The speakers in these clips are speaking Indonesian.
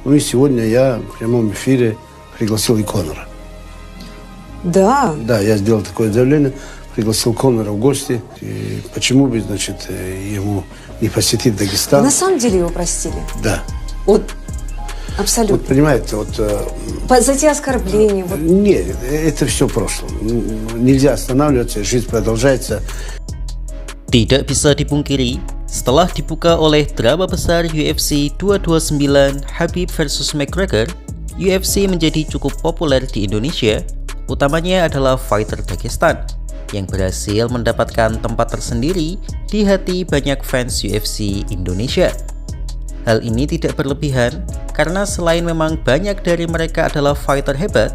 Ну и сегодня я в прямом эфире пригласил и Конора. Да? Да, я сделал такое заявление, пригласил Конора в гости. И почему бы, значит, ему не посетить Дагестан? Вы на самом деле его простили? Да. Вот, абсолютно. Вот понимаете, вот... За те оскорбления? Вот. Нет, это все прошлое. Нельзя останавливаться, жизнь продолжается. Tidak bisa dipungkiri, setelah dibuka oleh drama besar UFC 229 Khabib vs McGregor, UFC menjadi cukup populer di Indonesia, utamanya adalah fighter Dagestan yang berhasil mendapatkan tempat tersendiri di hati banyak fans UFC Indonesia. Hal ini tidak berlebihan karena selain memang banyak dari mereka adalah fighter hebat,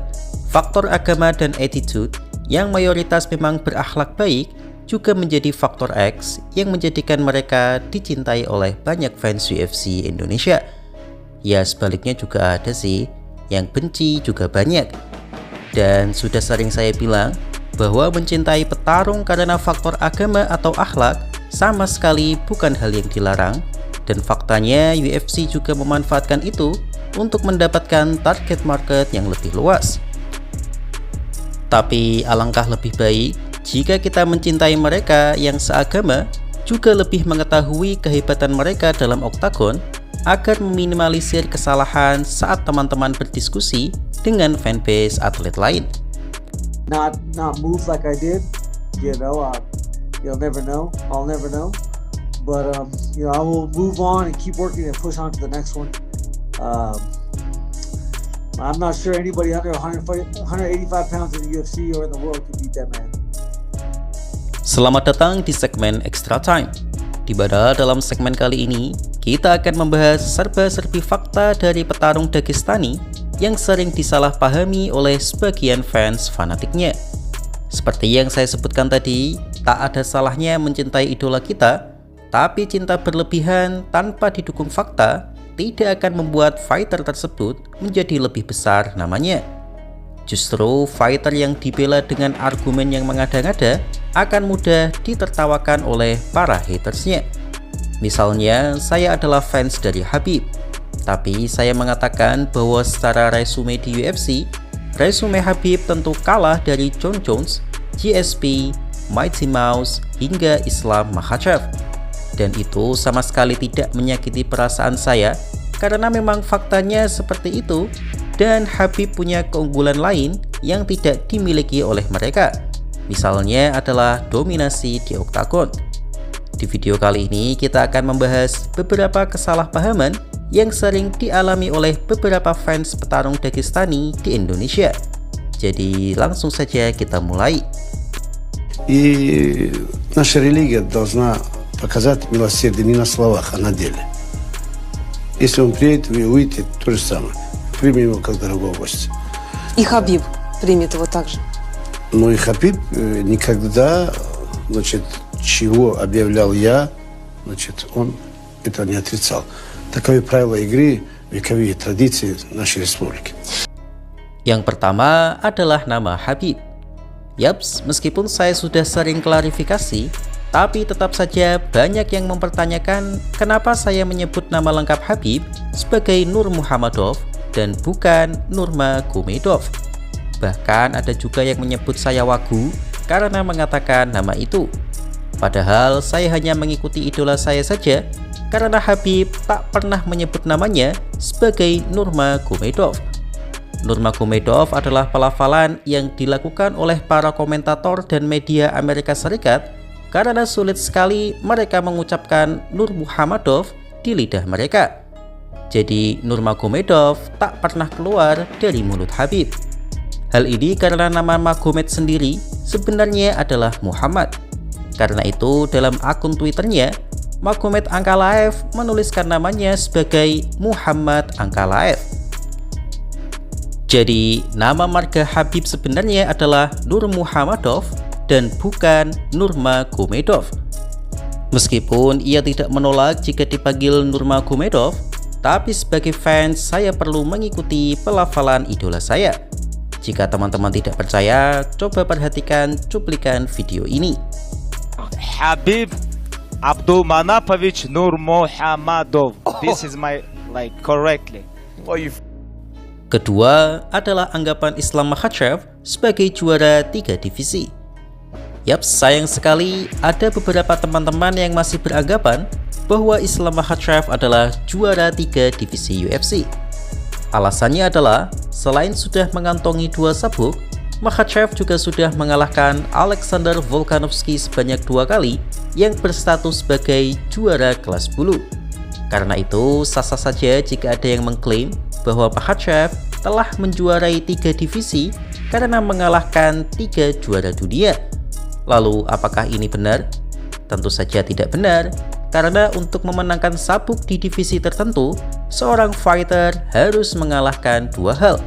faktor agama dan attitude yang mayoritas memang berakhlak baik juga menjadi faktor X yang menjadikan mereka dicintai oleh banyak fans UFC Indonesia. Ya sebaliknya juga ada sih, yang benci juga banyak. Dan sudah sering saya bilang bahwa mencintai petarung karena faktor agama atau akhlak sama sekali bukan hal yang dilarang. Dan faktanya UFC juga memanfaatkan itu untuk mendapatkan target market yang lebih luas. Tapi alangkah lebih baik jika kita mencintai mereka yang seagama, juga lebih mengetahui kehebatan mereka dalam oktagon agar meminimalisir kesalahan saat teman-teman berdiskusi dengan fanbase atlet lain. Not move like I did, you'll never know. I'll never know. But I will move on and keep working and push on to the next one. I'm not sure anybody under 185 pounds in the UFC or in the world could beat that man. Selamat datang di segmen Extra Time, di mana dalam segmen kali ini kita akan membahas serba-serbi fakta dari petarung Dagestani yang sering disalahpahami oleh sebagian fans fanatiknya. Seperti yang saya sebutkan tadi, tak ada salahnya mencintai idola kita, tapi cinta berlebihan tanpa didukung fakta tidak akan membuat fighter tersebut menjadi lebih besar namanya. Justru fighter yang dibela dengan argumen yang mengada-ngada akan mudah ditertawakan oleh para hatersnya. Misalnya, saya adalah fans dari Khabib, tapi saya mengatakan bahwa secara resume di UFC, resume Khabib tentu kalah dari Jon Jones, GSP, Mighty Mouse, hingga Islam Makhachev. Dan itu sama sekali tidak menyakiti perasaan saya, karena memang faktanya seperti itu. Dan Khabib punya keunggulan lain yang tidak dimiliki oleh mereka. Misalnya adalah dominasi di oktagon. Di video kali ini kita akan membahas beberapa kesalahpahaman yang sering dialami oleh beberapa fans petarung Dagestani di Indonesia. Jadi langsung saja kita mulai. И наша религия должна показать милосердие не на словах, а на деле. Если он приедет, вы увидите то же самое. Примем его как дорогого гостя. И Кhabib примет его также. Но и Кhabib никогда, значит, чего объявлял я, значит, он это не отрицал. Таковы правила игры, вековые традиции нашей республики. Yang pertama adalah nama Khabib. Yaps, meskipun saya sudah sering klarifikasi, tapi tetap saja banyak yang mempertanyakan kenapa saya menyebut nama lengkap Khabib sebagai Nurmuhammadov dan bukan Nurmagomedov. Bahkan ada juga yang menyebut saya wagu karena mengatakan nama itu. Padahal saya hanya mengikuti idola saya saja, karena Khabib tak pernah menyebut namanya sebagai Nurmagomedov. Nurmagomedov adalah pelafalan yang dilakukan oleh para komentator dan media Amerika Serikat karena sulit sekali mereka mengucapkan Nurmuhammadov di lidah mereka. Jadi Nurmagomedov tak pernah keluar dari mulut Khabib. Hal ini karena nama Magomed sendiri sebenarnya adalah Muhammad. Karena itu dalam akun Twitternya, Magomed Ankalaev menuliskan namanya sebagai Muhammad Ankalaev. Jadi nama marga Khabib sebenarnya adalah Nurmuhammadov dan bukan Nurmagomedov. Meskipun ia tidak menolak jika dipanggil Nurmagomedov, tapi sebagai fans saya perlu mengikuti pelafalan idola saya. Jika teman-teman tidak percaya, coba perhatikan cuplikan video ini. Khabib Abdulmanapovich Nurmuhammadov. This is my correctly. Kedua adalah anggapan Islam Makhachev sebagai juara 3 divisi. Yap, sayang sekali ada beberapa teman-teman yang masih beranggapan bahwa Islam Makhachev adalah juara 3 divisi UFC. Alasannya adalah selain sudah mengantongi 2 sabuk, Makhachev juga sudah mengalahkan Alexander Volkanovski sebanyak 2 kali yang berstatus sebagai juara kelas bulu. Karena itu, sah-sah saja jika ada yang mengklaim bahwa Makhachev telah menjuarai 3 divisi karena mengalahkan 3 juara dunia. Lalu, apakah ini benar? Tentu saja tidak benar, karena untuk memenangkan sabuk di divisi tertentu, seorang fighter harus mengalahkan 2 hal.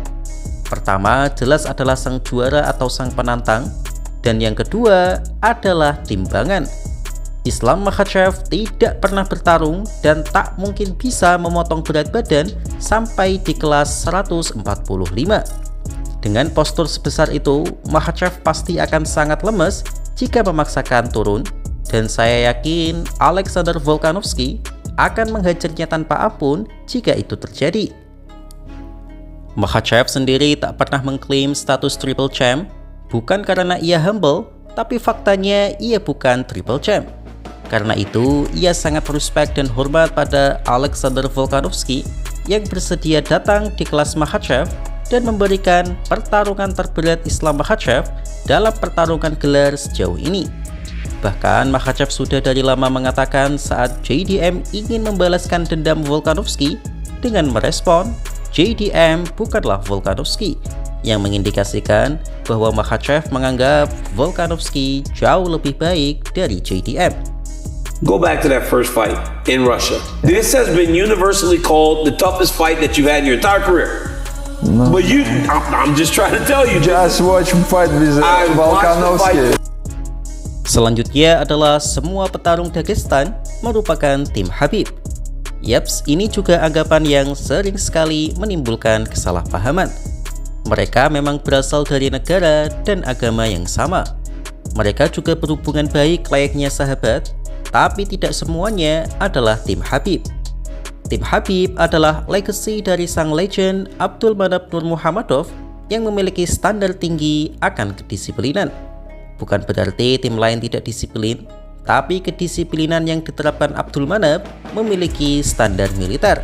Pertama, jelas adalah sang juara atau sang penantang, dan yang kedua adalah timbangan. Islam Makhachev tidak pernah bertarung dan tak mungkin bisa memotong berat badan sampai di kelas 145. Dengan postur sebesar itu, Makhachev pasti akan sangat lemes jika memaksakan turun, dan saya yakin Alexander Volkanovski akan menghajarnya tanpa ampun jika itu terjadi. Makhachev sendiri tak pernah mengklaim status triple champ, bukan karena ia humble, tapi faktanya ia bukan triple champ. Karena itu, ia sangat respect dan hormat pada Alexander Volkanovski yang bersedia datang di kelas Makhachev dan memberikan pertarungan terberat Islam Makhachev dalam pertarungan gelar sejauh ini. Bahkan Makhachev sudah dari lama mengatakan saat JDM ingin membalaskan dendam Volkanovski dengan merespon, JDM bukanlah Volkanovski, yang mengindikasikan bahwa Makhachev menganggap Volkanovski jauh lebih baik dari JDM. Go back to that first fight in Russia. This has been universally called the toughest fight that you've had in your entire career. No. But I'm just trying to tell you. Just watch fight with Volkanovski. Selanjutnya adalah semua petarung Dagestan merupakan tim Khabib. Yaps, ini juga anggapan yang sering sekali menimbulkan kesalahpahaman. Mereka memang berasal dari negara dan agama yang sama. Mereka juga berhubungan baik layaknya sahabat, tapi tidak semuanya adalah tim Khabib. Tim Khabib adalah legacy dari sang legend Abdulmanap Nurmuhammadov yang memiliki standar tinggi akan kedisiplinan. Bukan berarti tim lain tidak disiplin, tapi kedisiplinan yang diterapkan Abdulmanap memiliki standar militer.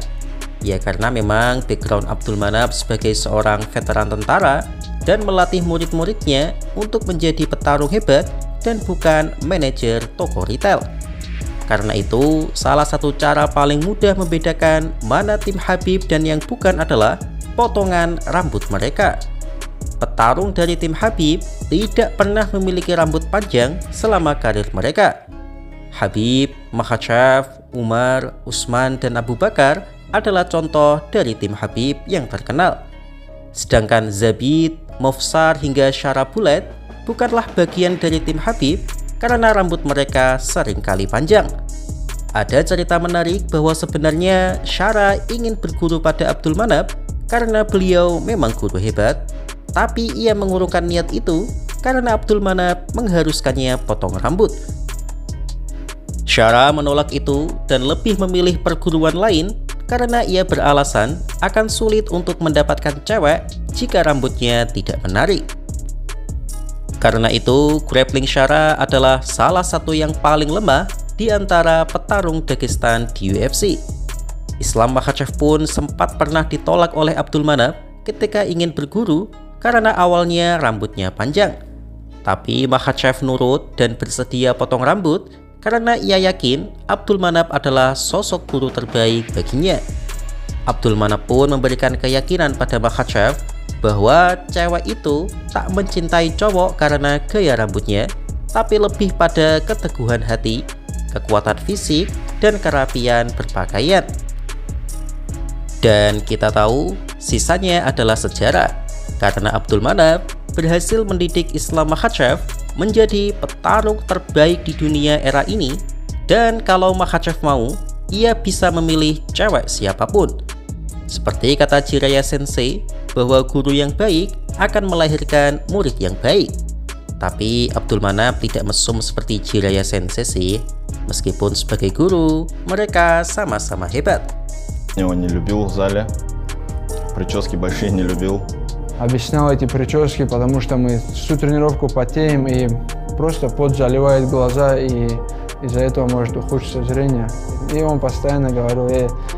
Ya, karena memang background Abdulmanap sebagai seorang veteran tentara dan melatih murid-muridnya untuk menjadi petarung hebat dan bukan manajer toko retail. Karena itu, salah satu cara paling mudah membedakan mana tim Khabib dan yang bukan adalah potongan rambut mereka. Petarung dari tim Khabib tidak pernah memiliki rambut panjang selama karir mereka. Khabib, Makhachev, Umar, Usman, dan Abu Bakar adalah contoh dari tim Khabib yang terkenal. Sedangkan Zabit, Movsar, hingga Sharabulet bukanlah bagian dari tim Khabib karena rambut mereka seringkali panjang. Ada cerita menarik bahwa sebenarnya Shara ingin berguru pada Abdulmanap karena beliau memang guru hebat, tapi ia mengurungkan niat itu karena Abdulmanap mengharuskannya potong rambut. Shara menolak itu dan lebih memilih perguruan lain karena ia beralasan akan sulit untuk mendapatkan cewek jika rambutnya tidak menarik. Karena itu, grappling Shara adalah salah satu yang paling lemah di antara petarung Dagestan di UFC. Islam Makhachev pun sempat pernah ditolak oleh Abdulmanap ketika ingin berguru karena awalnya rambutnya panjang. Tapi Makhachev nurut dan bersedia potong rambut karena ia yakin Abdulmanap adalah sosok guru terbaik baginya. Abdulmanap pun memberikan keyakinan pada Makhachev bahwa cewek itu tak mencintai cowok karena gaya rambutnya, tapi lebih pada keteguhan hati, kekuatan fisik, dan kerapian berpakaian. Dan kita tahu, sisanya adalah sejarah, karena Abdulmanap berhasil mendidik Islam Makhachev menjadi petarung terbaik di dunia era ini, dan kalau Makhachev mau, ia bisa memilih cewek siapapun. Seperti kata Jiraiya Sensei, bahwa guru yang baik akan melahirkan murid yang baik. Tapi Abdulmanap tidak mesum seperti Jiraiya Sensei sih. Meskipun sebagai guru, mereka sama-sama hebat. Его не любил в зале. прически большие не любил. Объяснял эти прически, потому что мы всю тренировку потеем, и просто пот заливает глаза, и из-за этого может ухудшиться зрение. И он постоянно говорил: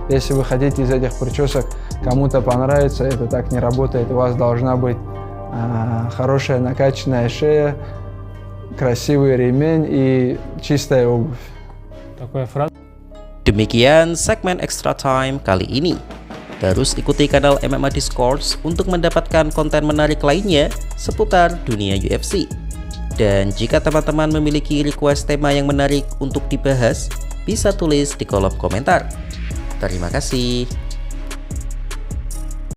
если вы хотите из этих причесок кому-то понравиться, это так не работает. У вас должна быть хорошая накачанная шея, красивый ремень и чистая обувь. Такая фраза. Demikian segmen Extra Time kali ini. Terus ikuti kanal MMA Discourse untuk mendapatkan konten menarik lainnya seputar dunia UFC. Dan jika teman-teman memiliki request tema yang menarik untuk dibahas, bisa tulis di kolom komentar. Terima kasih.